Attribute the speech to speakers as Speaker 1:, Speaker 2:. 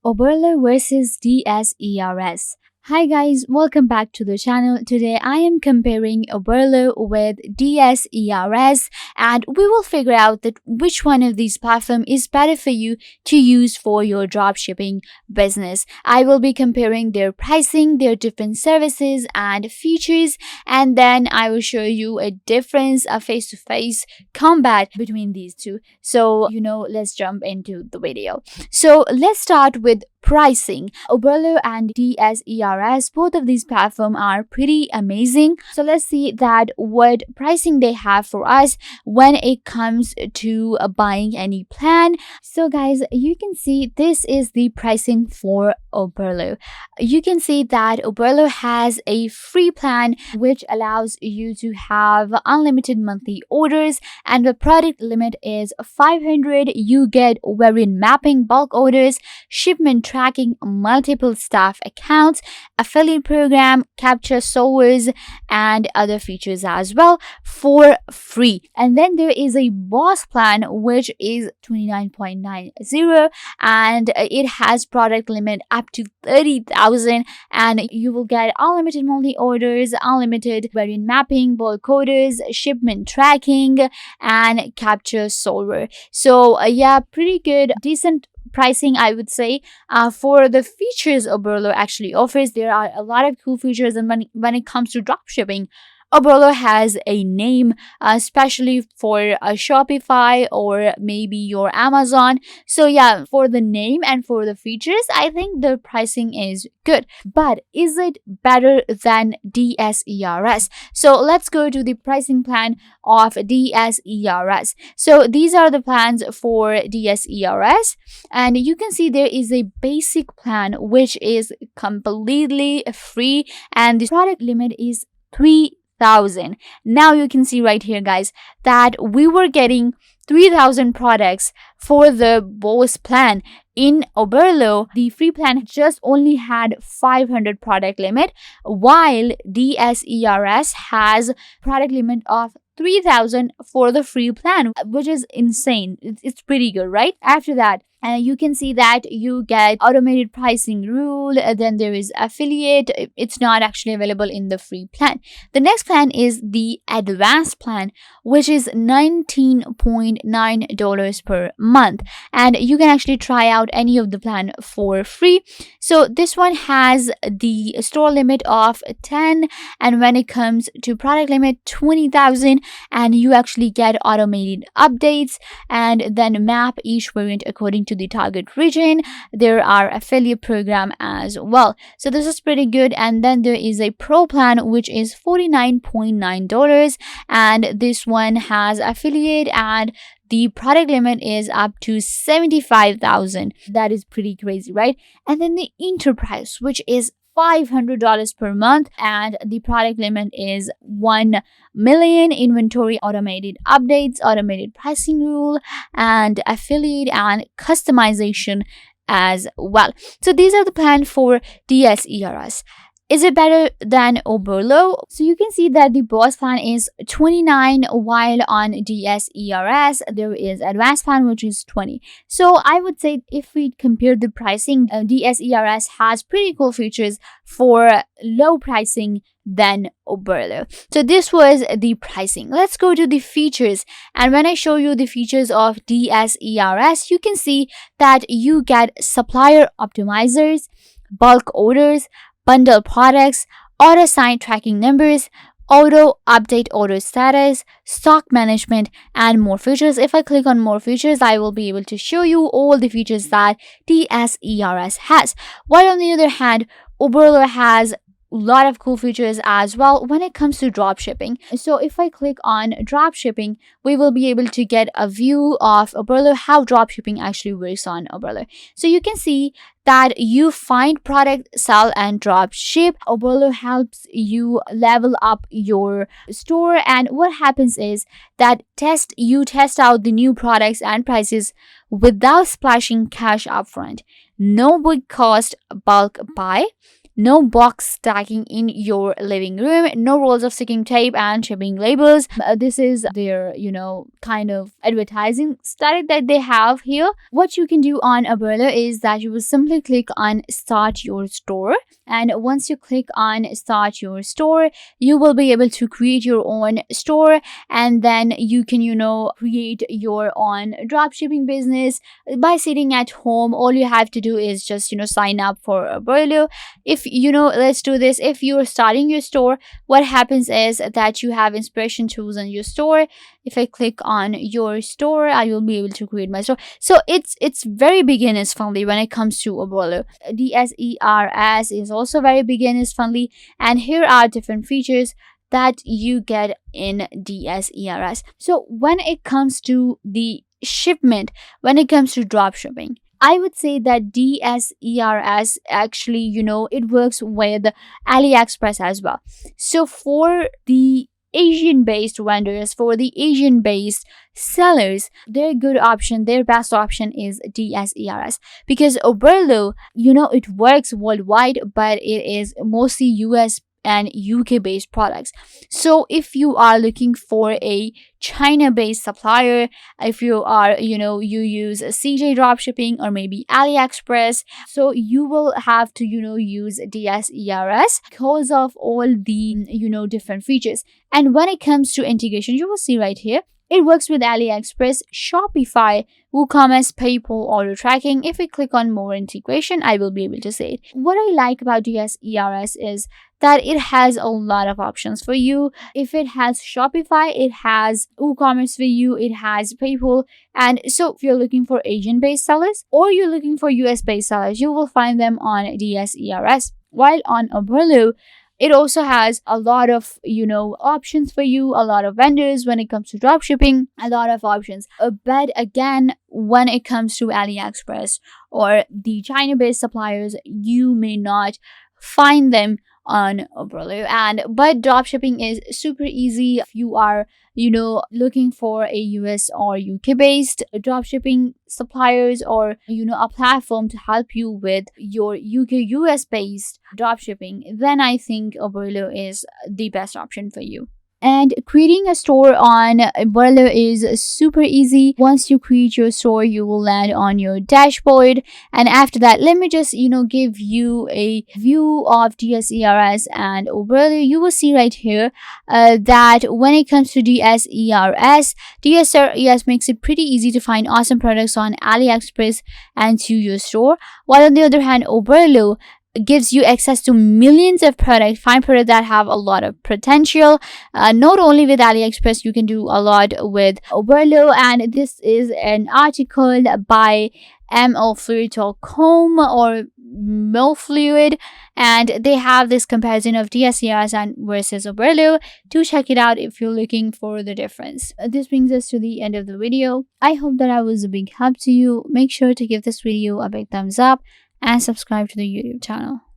Speaker 1: Oberlo versus DSERS. Hi guys, welcome back to the channel. Today I am comparing Oberlo with DSERS and we will figure out that which one of these platforms is better for you to use for your dropshipping business. I will be comparing their pricing, their different services and features, and then I will show you a difference, a face-to-face combat between these two. So, let's jump into the video. So let's start with pricing. Oberlo and DSERS, both of these platforms are pretty amazing. So let's see that what pricing they have for us when it comes to buying any plan. So guys, you can see this is the pricing for Oberlo. You can see that Oberlo has a free plan which allows you to have unlimited monthly orders, and the product limit is 500. You get variant mapping, bulk orders, shipment tracking, multiple staff accounts, affiliate program, capture solvers, and other features as well for free. And then there is a boss plan which is $29.90, and it has product limit up to 30,000, and you will get unlimited monthly orders, unlimited variant mapping, bulk orders, shipment tracking, and capture solver. So yeah, pretty good, decent pricing, I would say. For the features Oberlo actually offers, there are a lot of cool features, and when it comes to dropshipping, Oberlo has a name, especially for a Shopify or maybe your Amazon. So yeah, for the name and for the features, I think the pricing is good. But is it better than DSERS? So let's go to the pricing plan of DSERS. So these are the plans for DSERS, and you can see there is a basic plan which is completely free, and the product limit is 3,000. Now you can see right here, guys, that we were getting 3,000 products for the boss plan. In Oberlo, the free plan just only had 500 product limit, while DSERS has product limit of 3,000 for the free plan, which is insane. It's pretty good, right? After that, you can see that you get automated pricing rule. Then there is affiliate. It's not actually available in the free plan. The next plan is the advanced plan, which is $19.9 per month, and you can actually try out any of the plan for free. So this one has the store limit of 10, and when it comes to product limit, 20,000, and you actually get automated updates and then map each variant according to the target region. There are affiliate program as well. So this is pretty good. And then there is a pro plan which is $49.9, and this one has affiliate, and the product limit is up to 75,000. That is pretty crazy, right? And then the enterprise, which is $500 per month, and the product limit is 1 million. Inventory, automated updates, automated pricing rule, and affiliate and customization as well. So these are the plans for DSERS. Is it better than Oberlo? So you can see that the boss plan is 29, while on DSERS there is advanced plan which is 20. So I would say if we compare the pricing, DSERS has pretty cool features for low pricing than Oberlo. So this was the pricing. Let's go to the features, and when I show you the features of DSERS, you can see that you get supplier optimizers, bulk orders, bundle products, auto sign tracking numbers, auto update order status, stock management, and more features. If I click on more features, I will be able to show you all the features that DSERS has. While on the other hand, Oberlo has a lot of cool features as well when it comes to dropshipping. So if I click on dropshipping, we will be able to get a view of Oberlo, how dropshipping actually works on Oberlo. So you can see that you find product, sell, and drop ship. Oberlo helps you level up your store, and what happens is that you test out the new products and prices without splashing cash upfront. No big cost bulk buy, no box stacking in your living room, no rolls of sticking tape and shipping labels. This is their, kind of advertising static that they have here. What you can do on Oberlo is that you will simply click on Start Your Store. And once you click on Start Your Store, you will be able to create your own store, and then you can, create your own dropshipping business by sitting at home. All you have to do is just, sign up for Oberlo. If, let's do this. If you're starting your store, what happens is that you have inspiration tools on your store. If I click on your store, I will be able to create my store. So it's very beginners friendly when it comes to Oberlo. DSERS is also very beginners friendly, and here are different features that you get in DSERS. So when it comes to the shipment, when it comes to drop shipping, I would say that DSERS actually, it works with AliExpress as well. So for the Asian based vendors, for the Asian based sellers, their good option, their best option is DSERS, because Oberlo, it works worldwide, but it is mostly US and UK based products. So if you are looking for a China based supplier, if you are, you use CJ dropshipping or maybe AliExpress, so you will have to, use DSERS because of all the, different features. And when it comes to integration, you will see right here, it works with AliExpress, Shopify, WooCommerce, PayPal, order tracking. If we click on more integration, I will be able to say it. What I like about DSERS is that it has a lot of options for you. If it has Shopify, it has WooCommerce for you, it has PayPal. And so if you're looking for Asian-based sellers or you're looking for US-based sellers, you will find them on DSERS. While on Oberlo, it also has a lot of, options for you, a lot of vendors when it comes to dropshipping, a lot of options. But again, when it comes to AliExpress or the China-based suppliers, you may not find them on Oberlo. But dropshipping is super easy. If you are, looking for a US or UK based dropshipping suppliers, or a platform to help you with your UK US based dropshipping, then I think Oberlo is the best option for you. And creating a store on Oberlo is super easy. Once you create your store, you will land on your dashboard. And after that, let me just, give you a view of DSERS and Oberlo. You will see right here that when it comes to DSERS makes it pretty easy to find awesome products on AliExpress and to your store. While on the other hand, Oberlo gives you access to millions of products, fine products that have a lot of potential. Not only with AliExpress, you can do a lot with Oberlo. And this is an article by MLFluid.com or MLFluid, and they have this comparison of DSERS and versus Oberlo. Do check it out if you're looking for the difference. This brings us to the end of the video. I hope that I was a big help to you. Make sure to give this video a big thumbs up and subscribe to the YouTube channel.